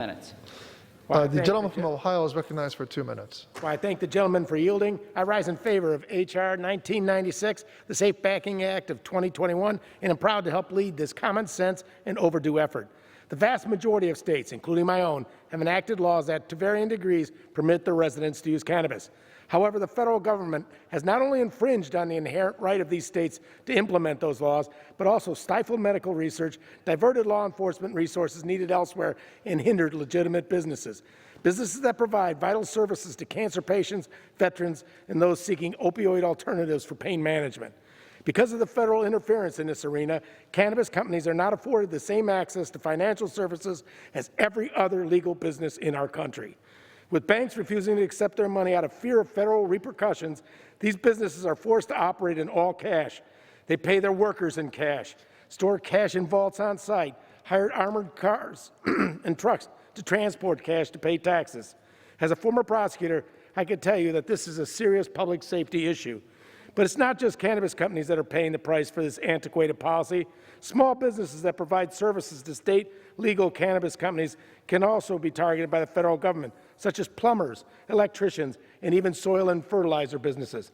minutes. The gentleman from Ohio is recognized for 2 minutes. Well, I thank the gentleman for yielding. I rise in favor of H.R. 1996, the Safe Banking Act of 2021, and I'm proud to help lead this common sense and overdue effort. The vast majority of states, including my own, have enacted laws that, to varying degrees, permit their residents to use cannabis. However, the federal government has not only infringed on the inherent right of these states to implement those laws, but also stifled medical research, diverted law enforcement resources needed elsewhere, and hindered legitimate businesses. Businesses that provide vital services to cancer patients, veterans, and those seeking opioid alternatives for pain management. Because of the federal interference in this arena, cannabis companies are not afforded the same access to financial services as every other legal business in our country. With banks refusing to accept their money out of fear of federal repercussions, these businesses are forced to operate in all cash. They pay their workers in cash, store cash in vaults on site, hire armored cars and trucks to transport cash to pay taxes. As a former prosecutor, I can tell you that this is a serious public safety issue. But it's not just cannabis companies that are paying the price for this antiquated policy. Small businesses that provide services to state legal cannabis companies can also be targeted by the federal government, such as plumbers, electricians, and even soil and fertilizer businesses.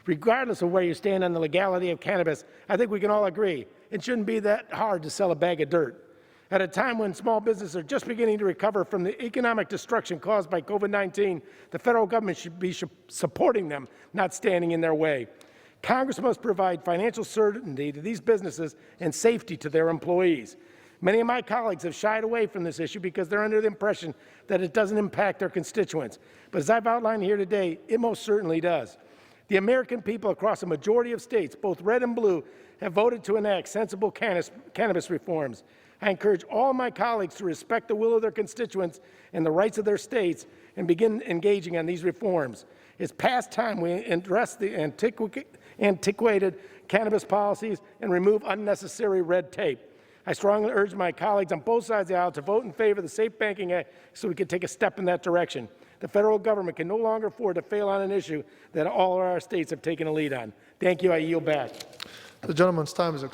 Regardless of where you stand on the legality of cannabis, I think we can all agree it shouldn't be that hard to sell a bag of dirt. At a time when small businesses are just beginning to recover from the economic destruction caused by COVID-19, the federal government should be supporting them, not standing in their way. Congress must provide financial certainty to these businesses and safety to their employees. Many of my colleagues have shied away from this issue because they're under the impression that it doesn't impact their constituents. But as I've outlined here today, it most certainly does. The American people across a majority of states, both red and blue, have voted to enact sensible cannabis reforms. I encourage all my colleagues to respect the will of their constituents and the rights of their states and begin engaging on these reforms. It's past time we address the antiquated cannabis policies and remove unnecessary red tape. I strongly urge my colleagues on both sides of the aisle to vote in favor of the Safe Banking Act so we can take a step in that direction. The federal government can no longer afford to fail on an issue that all of our states have taken a lead on. Thank you. I yield back. The gentleman's time is expired.